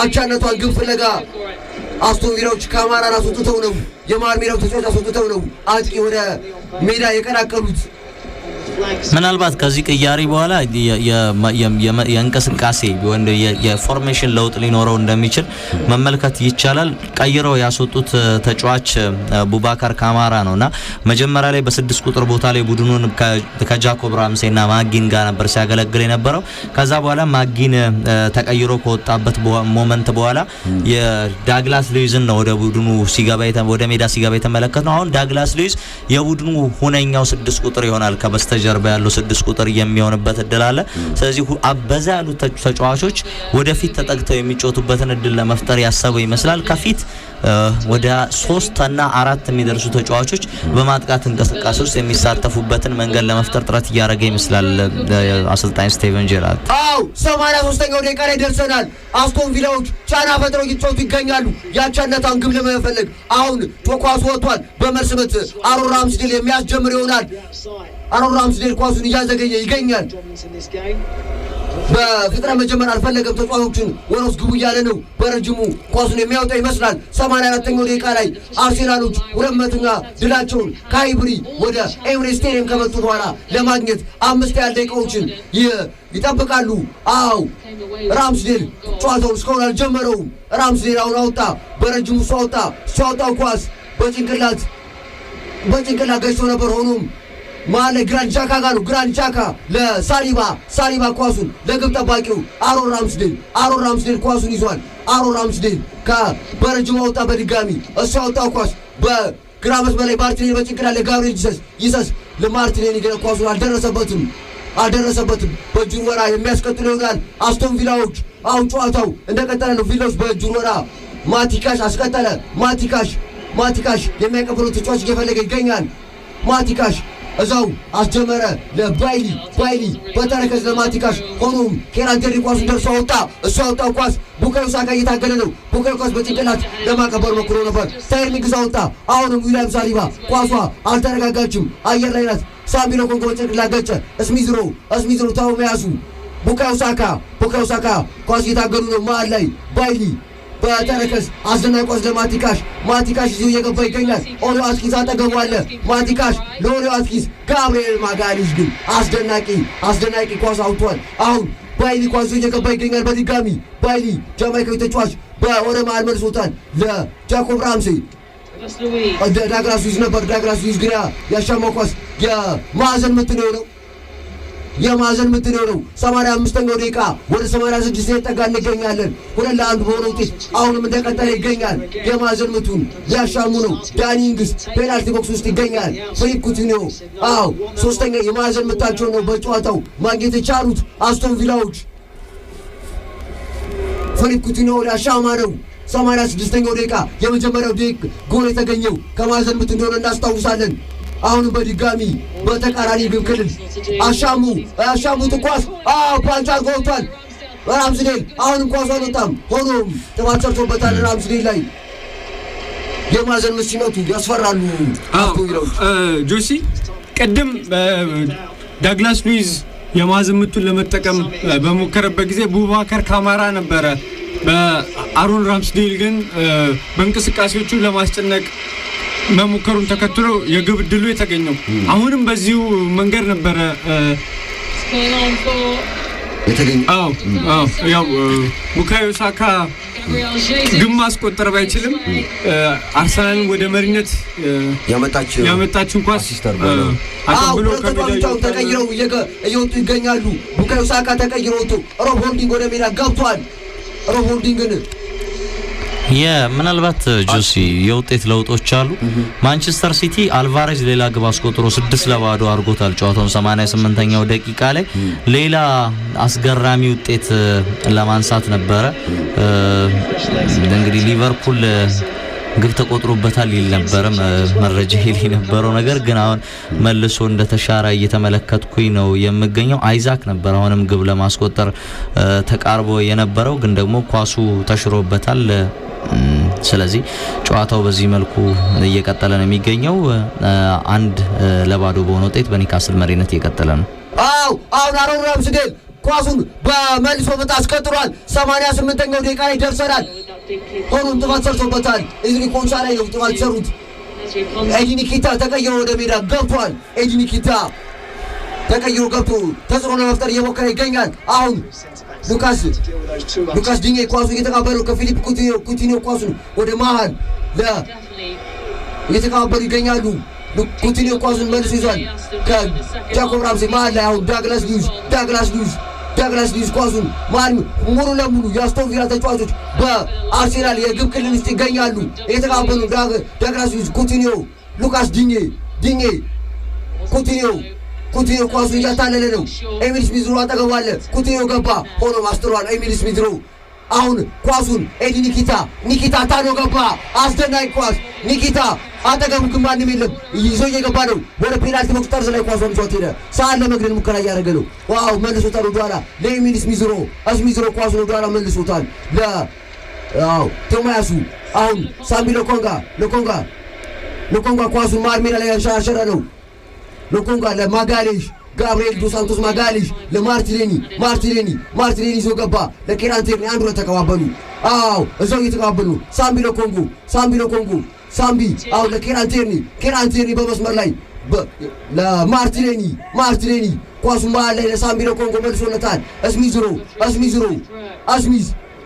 አቻነቷን ግን ፍለጋ አስቶን ቪላዎች ካማራን አስወጥተው ነው የማር ሜዳው ተጫዋች አስወጥተው ነው አጥቂ ወደ ሜዳ የቀላቀሉት። ምናልባት ከዚህ ቅያሪ በኋላ የእንቅስቃሴ ወንድ የፎርሜሽን ለውጥ ሊኖረው እንደሚችል መመልከት ይቻላል። ቀይረው ያስወጡት ተጫዋች ቡባካር ካማራ ነውና መጀመሪያ ላይ በ6 ቁጥር ቦታ ላይ ቡድኑን ከጃኮብ ራምሴና ማጊን ጋር ነበር ሲያገለግል የነበረው። ከዛ በኋላ ማጊን ተቀይሮ ከወጣበት ሞመንት በኋላ የዳግላስ ሉዊዝን ነው ወደ ቡድኑ ወደ ሜዳ ሲገባ የተመለከትነው። አሁን ዳግላስ ሉዊዝ የቡድኑ ሁነኛው 6 ቁጥር ይሆናል ከበስተጀርባ ያለው 6 ቁጥር የሚሆንበት እድል አለ። ስለዚህ አበዛ ያሉ ተጫዋቾች ወደፊት ተጠግተው የሚጫወቱበትን እድል ለመፍጠር ያሰበው ይመስላል። ከፊት ወደ 3 እና 4 የሚደርሱ ተጫዋቾች በማጥቃት እንቅስቃሴ ውስጥ የሚሳተፉበትን መንገድ ለመፍጠር ጥረት እያደረገ ይመስላል አሰልጣኝ ስቴቨን ጄራርድ። 83ኛው ደቂቃ ላይ ደርሰናል። አስቶን ቪላዎች ጫና ፈጥረው እየተጫወቱ ይገኛሉ። ያቻነታን ግብ ለመፈለግ አሁን ኳሱ ወጥቷል። በመልስ ምት አሮን ራምስዴል የሚያስጀምር ይሆናል። አሮን ራምስዴል ኳሱን እያዘገየ ይገኛል። በፍጥነት መጀመር አልፈለገም። ተጫዋቾችን ወሮስ ግቡ እያለ ነው። በረጅሙ ኳሱን የሚያወጣ ይመስላል። 84ኛው ደቂቃ ላይ አርሴናሎች 200ኛ ድላቸውን ከሃይብሪ ወደ ኤምሬትስ ስቴዲየም ከመጡ በኋላ ለማግኘት 5 ያህል ደቂቃዎችን ይጠብቃሉ። ራምስዴል ጨዋታውን እስካሁን አልጀመረውም። ራምስዴል አሁን አወጣ። በረጅሙ ሲያወጣው ኳስ በጭንቅላት ገጭቶ ነበር። ሆኖም ማለ ግራንድ ጃካ ጋር ነው። ግራንድ ጃካ ለሳሊባ ኳሱን ለግብ ጠባቂው አሮን ራምስዴል ኳሱን ይዟል። አሮን ራምስዴል በረጅሙ አወጣ። በድጋሚ እሱ ያወጣው ኳስ በግራ መስመር ላይ ማርቲኔሊ በጭንቅላት ለጋብሪኤል ይሰስ ለማርቲኔሊ ኳሱን አልደረሰበትም። በእጁን ወራ የሚያስቀጥሉ ይሆናል አስቶን ቪላዎች። አሁን ጨዋታው እንደቀጠለ ነው። ቪላዎች በእጁን ወራ ማቲካሽ አስቀጠለ። ማቲካሽ የሚያቀብለው ተጫዋች እየፈለገ ይገኛል። ማቲካሽ እዛው አስጀመረ ለባይሊ በተረከዝ ለማቲካሽ። ሆኖም ኬራን ቴሪ ኳሱን ደርሶ አወጣ። እሱ ያወጣው ኳስ ቡካዮ ሳካ እየታገለ ነው። ቡካዮ ኳስ በጭንቅላት ለማቀበል ሞክሮ ነበር። ታይር ሚንግስ አወጣ። አሁንም ዊሊያም ሳሊባ ኳሷ አልተረጋጋችም። አየር ላይ ናት። ሳምቢሎ ኮንጎ በጭንቅላት ገጨ። እስሚዝሮ ታው መያዙ ቡካዮ ሳካ ኳስ እየታገሉ ነው። መሃል ላይ ባይሊ በተረከዝ አስደናቂ ኳስ ለማቲካሽ ይዞ እየገባ ይገኛል። ኦሊዮ አትኪንስ አጠገቡ አለ። ማቲካሽ ለኦሊዮ አትኪንስ፣ ጋብሪኤል ማጋሊሽ ግን አስደናቂ ኳስ አውጥቷል። አሁን ባይሊ ኳስ ይዞ እየገባ ይገኛል። በድጋሚ ባይሊ ጃማይካዊ ተጫዋች ወደ መሃል መልሶታል ለጃኮብ ራምሴ። ዳግላስ ሉዊዝ ነበር። ዳግላስ ሉዊዝ ግን ያሻማው ኳስ የማዕዘን ምት ነው። 85ኛው ደቂቃ ወደ 86 የተጠጋ እንገኛለን። 2-1 በሆነ ውጤት አሁንም እንደቀጠለ ይገኛል። የማዕዘን ምቱን ያሻሙ ነው። ዳኒ ኢንግስ ፔናልቲ ቦክስ ውስጥ ይገኛል። ፊሊፕ ኩቲኒዮ ሶስተኛ የማዕዘን ምታቸው ነው በጨዋታው ማግኘት የቻሉት አስቶን ቪላዎች። ፊሊፕ ኩቲኒዮ ያሻማ ነው። 86ኛው ደቂቃ የመጀመሪያው ጎል የተገኘው ከማዕዘን ምት እንደሆነ እናስታውሳለን። አሁን በድጋሚ በተቃራኒ ግብ ክልል አሻሙት ኳስ ፓንች አድርጎ ወጥቷል። ራምስዴል አሁንም ኳስ አልወጣም። ሆኖም ጥፋት ሰርቶበታል ራምስዴል ላይ። የማዕዘን ምት ሲመቱ ያስፈራሉ ጆሲ። ቅድም ዳግላስ ሉዊዝ የማዕዘን ምቱን ለመጠቀም በሞከረበት ጊዜ ቡባካር ካማራ ነበረ። በአሮን ራምስዴል ግን በእንቅስቃሴዎቹ ለማስጨነቅ መሞከሩን ተከትሎ የግብ ዕድሉ የተገኘው። አሁንም በዚሁ መንገድ ነበረ ያው ቡካዮ ሳካ ግብ ማስቆጠር ባይችልም አርሰናልን ወደ መሪነት ያመጣችውን ኳስ አቀብሎ ከሜዳው ተቀይረው እየወጡ ይገኛሉ። ቡካዮ ሳካ ተቀይሮ ወጥቶ ሮብ ሆልዲንግ ወደ ሜዳ ገብቷል። ሮብ ሆልዲንግን ምናልባት ጆሲ የውጤት ለውጦች አሉ። ማንቸስተር ሲቲ አልቫሬዝ ሌላ ግብ አስቆጥሮ 6-2 አድርጎታል ጨዋታውን 88ኛው ደቂቃ ላይ። ሌላ አስገራሚ ውጤት ለማንሳት ነበረ እንግዲህ ሊቨርፑል ግብ ተቆጥሮበታል ይል ነበር መረጃ ይል ነበረው ነገር ግን አሁን መልሶ እንደተሻረ እየተመለከትኩኝ ነው የምገኘው። አይዛክ ነበር አሁንም ግብ ለማስቆጠር ተቃርቦ የነበረው ግን ደግሞ ኳሱ ተሽሮበታል። ስለዚህ ጨዋታው በዚህ መልኩ እየቀጠለ ነው የሚገኘው። 1-2 በሆነ ውጤት በኒካስል መሪነት እየቀጠለ ነው። አሁን አሮን ራምስዴል ኳሱን በመልሶ ምት አስቀጥሯል 88ኛው ደቂቃ ላይ ደርሰናል ሆኖም ጥፋት ሰርቶበታል ኢዝሪ ኮንሳ ላይ ነው ጥፋት ሰሩት ኤዲ ኒኪታ ተቀይሮ ወደ ሜዳ ገብቷል ኤዲ ኒኪታ ተቀይሮ ገብቶ ተጽዕኖ ለመፍጠር እየሞከረ ይገኛል አሁን ሉካስ ዲኜ ኳሱን እየተቀበለው ከፊሊፕ ኩቲኒዮ ኳሱን ወደ መሃል እየተቀበሉ ይገኛሉ ኩቲኒዮ ኳሱን መልሶ ይዟል ከጃኮብ ራምሴ መሃል ላይ አሁን ዳግላስ ሉዊስ ኳሱን ሙሉ ለሙሉ የአስቶን ቪላ ተጫዋቾች በአርሴናል የግብ ክልል ውስጥ ይገኛሉ እየተቀበሉ ዳግላስ ሉዊስ ኩቲኒዮ ሉካስ ዲኜ ኩቲኒዮ ኳሱን እያታለለ ነው ኤሚል ስሚዝ ሮ አጠገቡ አለ ኩቲኒዮ ገባ ሆኖ ማስተሯል ኤሚል ስሚዝ ሮ አሁን ኳሱን ኤዲ ኒኪታ ታኖ ገባ አስደናቂ ኳስ ኒኪታ አጠገቡ ግን ማንም የለም ይዞ እየገባ ነው ወደ ፔናልቲ ቦክስ ጠርዝ ላይ ኳሱን ሾት ሄደ ሰዓት ለመግደል ሙከራ እያደረገ ነው ዋው መልሶታል ወደኋላ ለኤሚል ስሚዝ ሮ ኳሱን ወደኋላ መልሶታል ቶማያሱ አሁን ሳምቢ ለኮንጋ ኳሱን መሃል ሜዳ ላይ ያንሸራሸረ ነው ለኮንጋ ለማጋሌሽ ጋብሪኤል ዶስ ሳንቶስ ማጋሌሽ ለማርቲኔሊ ይዞ ገባ ለኬራንቴርኒ አንድ ሁለት ተቀባበሉ እዛው እየተቀባበሉ ሳምቢ ለኬራንቴርኒ በመስመር ላይ ለማርቲኔሊ ኳሱ መሃል ላይ ለሳምቢ ለኮንጎ መልሶለታል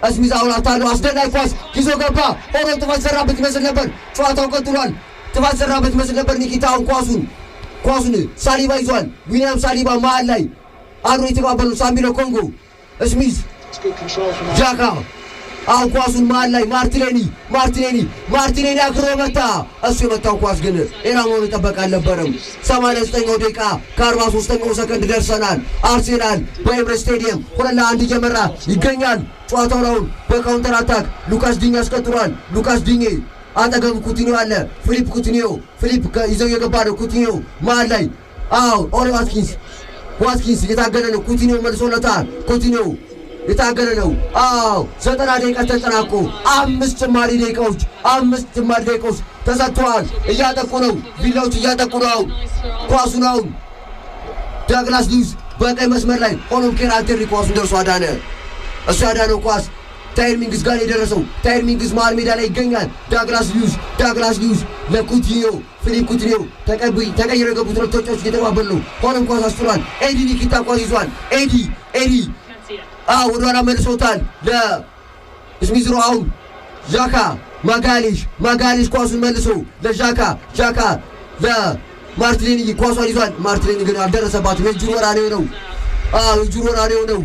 እስሚዝ አውላታለሁ አስደናቂ ኳስ ይዞ ገባ ሆኖም ጥፋት ሰራበት ይመስል ነበር ጨዋታው ቀጥሏል ጥፋት ሰራበት ይመስል ነበር ኒኪታውን ኳሱን ሳሊባ ይዟል ዊሊያም ሳሊባ መሃል ላይ አንዱ የተቀባበሉ ሳምቢ ለኮንጎ እስሚዝ ጃካ አሁን ኳሱን መሃል ላይ ማርቲኔሊ አክሮ መታ እሱ የመታው ኳስ ግን ኢላማውን ጠበቅ አልነበረም 89ኛው ደቂቃ ከ43ኛው ሰከንድ ደርሰናል አርሴናል በኤምሬትስ ስቴዲየም 2-1 እየመራ ይገኛል ጨዋታውን በካውንተር አታክ ሉካስ ዲኜ አስቀጥሯል ሉካስ ዲኜ አጠገቡ ኩቲኒዮ አለ ፊሊፕ ይዘው የገባ ነው ኩቲኒዮ መሃል ላይ ኦሊ ዋትኪንስ የታገለ ነው ኩቲኒዮ መልሶለታል ኩቲኒዮ የታገለ ነው 90 ደቂቃ ተጠናቆ 5 ጭማሪ ደቂቃዎች ተሰጥተዋል እያጠቁ ነው ቪላዎች እያጠቁ ነው ኳሱን አሁን ዳግላስ ሉዊስ በቀይ መስመር ላይ ሆኖም ኬራንቴርኒ ኳሱን ደርሶ አዳነ እሱ ያዳነው ኳስ ታይር ሚንግስ ጋር የደረሰው ታይር ሚንግስ መሃል ሜዳ ላይ ይገኛል ዳግላስ ሉዊስ ለኩቲኒዮ ፊሊፕ ኩቲኒዮ ተቀይሮ የገቡት ሁለት ተጫዋቾች እየተቀባበሉ ነው ሆኖም ኳስ አስጥሏል ኤዲ ኒኪታ ኳስ ይዟል ኤዲ ወደኋላ መልሶታል ለስሚዝ ሮ አሁን ጃካ ማጋሌሽ ኳሱን መልሶ ለጃካ ለማርቲኔሊ ኳሷን ይዟል ማርቲኔሊ ግን አልደረሰባትም የእጁን ወራኔው ነው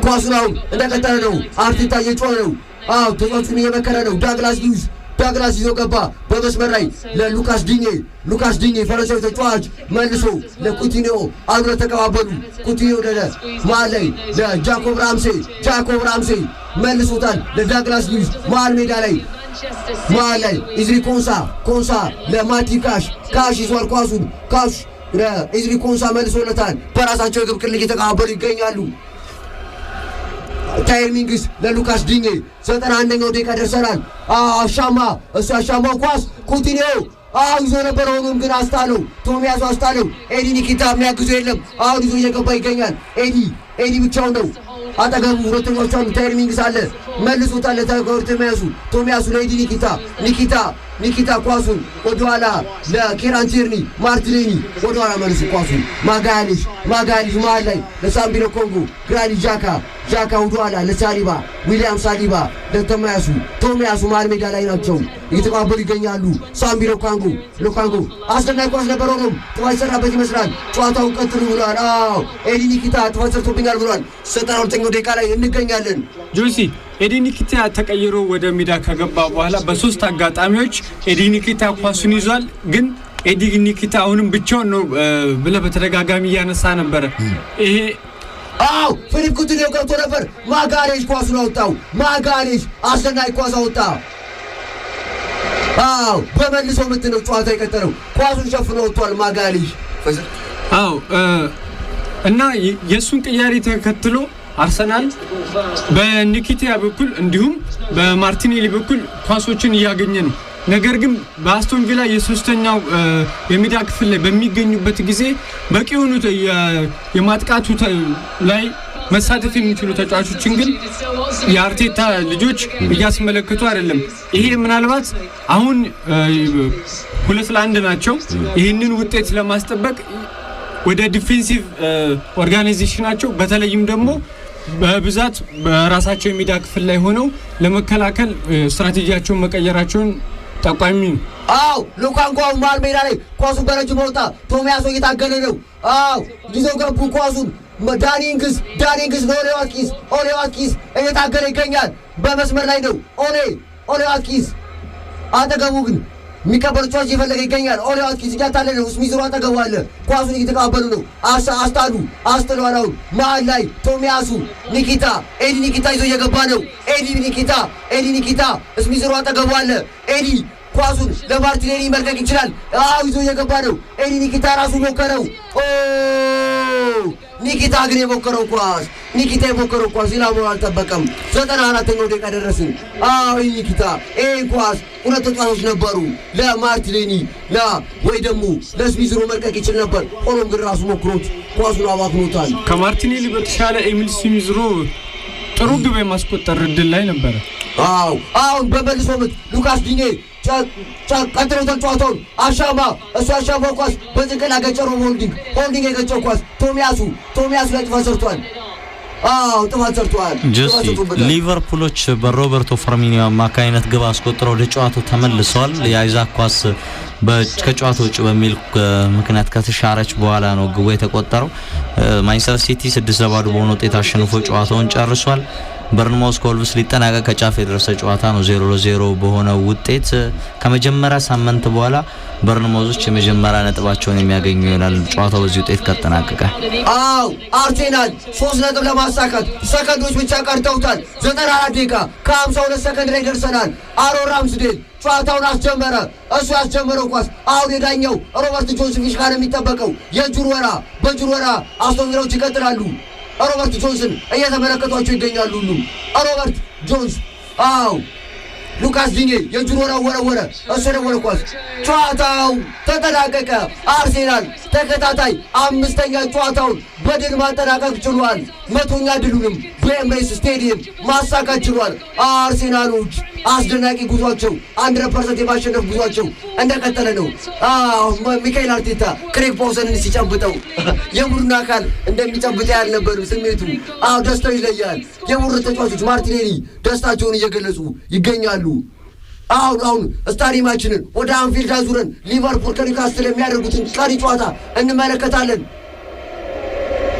ኳሱን አሁን እንደቀጠለ ነው አርቴታ እየጮኸ ነው ተጫዋቹን እየመከረ ነው ዳግላስ ይዞ ገባ በመስመር ላይ ለሉካስ ዲኜ ፈረንሳዊ ተጫዋች መልሶ ለኩቲኒዮ አንዱ ተቀባበሉ ኩቲኒዮ ወደ መሃል ላይ ለጃኮብ ራምሴ መልሶታል ለዳግላስ ሉዊስ መሃል ሜዳ ላይ ኢዝሪ ኮንሳ ለማቲ ካሽ ይዟል ኳሱን ለኢዝሪ ኮንሳ መልሶለታል በራሳቸው የግብ ክልል እየተቀባበሉ ይገኛሉ ታይር ሚንግስ ለሉካስ ዲኜ 91ኛው ደቂቃ ደርሰናል አሻማው ኳስ ኩቲኒዮ ይዞ ነበር ሆኖም ግን አስጣለው ቶሚያሱ አስጣለው ኤዲ ኒኪታ የሚያግዙ የለም አሁን ይዞ እየገባ ይገኛል ኤዲ ብቻውን ነው አጠገቡ ሁለተኛው ታይር ሚንግስ አለ መልሶታል ቶሚያሱ ለኤዲ ኒኪታ ኳሱን ወደኋላ ለኬራንቴርኒ ማርቲኔሊ ወደኋላ መልሶ ኳሱን ማጋሌሽ መሃል ላይ ለሳምቢ ለኮንጎ ግራኒት ጃካ ወደኋላ ለሳሊባ ዊሊያም ሳሊባ ቶሚያሱ መሃል ሜዳ ላይ ናቸው እየተቀባበሉ ይገኛሉ ሳምቢ ለኮንጎ አስደናቂ ኳስ ነበር ሆኖም ጥፋት ሰራበት ይመስላል ጨዋታውን ቀጥሉ ብሏል ኤዲ ኒኪታ ጥፋት ሰርቶብኛል ብሏል 92ኛው ደቂቃ ላይ እንገኛለን ጆሲ ኤዲ ኒኪታ ተቀይሮ ወደ ሜዳ ከገባ በኋላ በሶስት አጋጣሚዎች ኤዲ ኒኪታ ኳሱን ይዟል ግን ኤዲ ኒኪታ አሁንም ብቻውን ነው ብለህ በተደጋጋሚ እያነሳ ነበር ይሄ ፊሊፕ ኩቲኒዮ ገብቶ ነበር ማጋሌሽ ኳሱን አወጣው አስደናቂ ኳስ አወጣ በመልሶ ምት ነው ጨዋታ የቀጠለው ኳሱን ሸፍኖ ወጥቷል ማጋሌሽ እና የሱን ቅያሬ ተከትሎ አርሰናል በኒኪታ በኩል እንዲሁም በማርቲኔሊ በኩል ኳሶችን እያገኘ ነው ነገር ግን በአስቶን ቪላ የሶስተኛው የሜዳ ክፍል ላይ በሚገኙበት ጊዜ በቂ ሆኖ የማጥቃቱ ላይ መሳተፍ የሚችሉ ተጫዋቾችን ግን የአርቴታ ልጆች እያስመለከቱ አይደለም። ይሄ ምናልባት አሁን 2-1 ናቸው። ይህንን ውጤት ለማስጠበቅ ወደ ዲፌንሲቭ ኦርጋናይዜሽናቸው በተለይም ደግሞ በብዛት በራሳቸው የሜዳ ክፍል ላይ ሆነው ለመከላከል ስትራቴጂያቸውን መቀየራቸውን ጠቋሚ ነው። አው ሉካንጎ ማል ሜዳ ላይ ኳሱን በረጅም ወጣ። ቶሚያሶ እየታገለ ነው። አው ይዘው ገቡ ኳሱን ዳኒንግስ ኦሌ ዋትኪንስ እየታገለ ይገኛል። በመስመር ላይ ነው ኦሌ ዋትኪንስ አጠገቡ ግን የሚቀበሉ ኳስ እየፈለገ ይገኛል። ኦሌ ዋትኪንስ እያታለለ ነው። ስሚዝሮ አጠገቡ አለ። ኳሱን እየተቀባበሉ ነው። አስተሏል። አሁን መሀል ላይ ቶሚያሱ ኤዲ ኒኪታ ይዞ እየገባ ነው። ኤዲ ኒኪታ ስሚዝሮ አጠገቡ አለ። ኤዲ ኳሱን ለማርቲኔሊ መልቀቅ ይችላል። ይዞ እየገባ ነው። ኤዲ ኒኪታ ራሱ ሞከረው። ኒኪታ የሞከረው ኳስ ኢላማውን አልጠበቀም። 94ኛው ደቂቃ ደረስን። ኒኪታ ይህን ኳስ ሁለት ተጫዋቾች ነበሩ። ለማርቲኔሊ ወይ ደግሞ ለስሚዝሮ መልቀቅ ይችል ነበር። ሆኖም ግን ራሱ ሞክሮት ኳሱን አባክኖታል። ከማርቲኔሊ በተሻለ ኤሚል ስሚዝሮ ጥሩ ግብ የማስቆጠር እድል ላይ ነበረ። አሁን በመልሶ ምት ሉካስ ዲኜ ቀጥሎ ተጫዋቾን አሻማ ኳስ በጥቅል አገጨሮ ሆልዲንግ የገጨው ኳስ ቶሚያሱ ላይ ጥፋት ሰርቷል። ሊቨርፑሎች በሮበርቶ ፈርሚኒዮ አማካይነት ግብ አስቆጥረው ወደ ጨዋታው ተመልሰዋል። የአይዛክ ኳስ ከጨዋታው ውጭ በሚል ምክንያት ከተሻረች በኋላ ነው ግቡ የተቆጠረው። ማንቸስተር ሲቲ 6-0 በሆነ ውጤት አሸንፎ ጨዋታውን ጨርሷል። በርንማውዝ ኮልቭስ ሊጠናቀቅ ከጫፍ የደረሰ ጨዋታ ነው 0-0 በሆነ ውጤት። ከመጀመሪያ ሳምንት በኋላ በርንማውዞች የመጀመሪያ ነጥባቸውን የሚያገኙ ይሆናል ጨዋታው በዚህ ውጤት ከተጠናቀቀ። አርሴናል 3 ነጥብ ለማሳካት ሰከንዶች ብቻ ቀርተውታል። 94 ደቂቃ ከ52 ሰከንድ ላይ ደርሰናል። አሮን ራምስዴል ጨዋታውን አስጀመረ። እሱ ያስጀመረው ኳስ አሁን የዳኛው ሮበርት ጆንስ ፊሽካ ነው የሚጠበቀው። በጁር ወራ አስቶን ቪላዎች ይቀጥላሉ። ሮበርት ጆንስን እየተመለከቷቸው ይገኛሉ። ሁሉም ሮበርት ጆንስ ሉካስ ዲኜ የእጁን ወረወረ። እሱ ደግሞ ኳስ ጨዋታው ተጠናቀቀ። አርሴናል ተከታታይ 5ኛ ጨዋታውን በድል ማጠናቀቅ ችሏል። 100ኛ ድሉንም በኤምሬትስ ስቴዲየም ማሳካት ችሏል። አርሴናሎች አስደናቂ ጉዟቸው 100% የማሸነፍ ጉዟቸው እንደቀጠለ ነው። ሚካኤል አርቴታ ክሬግ ፓውሰንን ሲጨብጠው የቡድኑ አካል እንደሚጨብጠ ያልነበሩ ስሜቱ ደስታው ይለያል። የቡድኑ ተጫዋቾች ማርቲኔሊ ደስታቸውን እየገለጹ ይገኛሉ። አሁን ስታዲየማችንን ወደ አንፊልድ አዙረን ሊቨርፑል ከኒውካስትል የሚያደርጉትን ቀሪ ጨዋታ እንመለከታለን።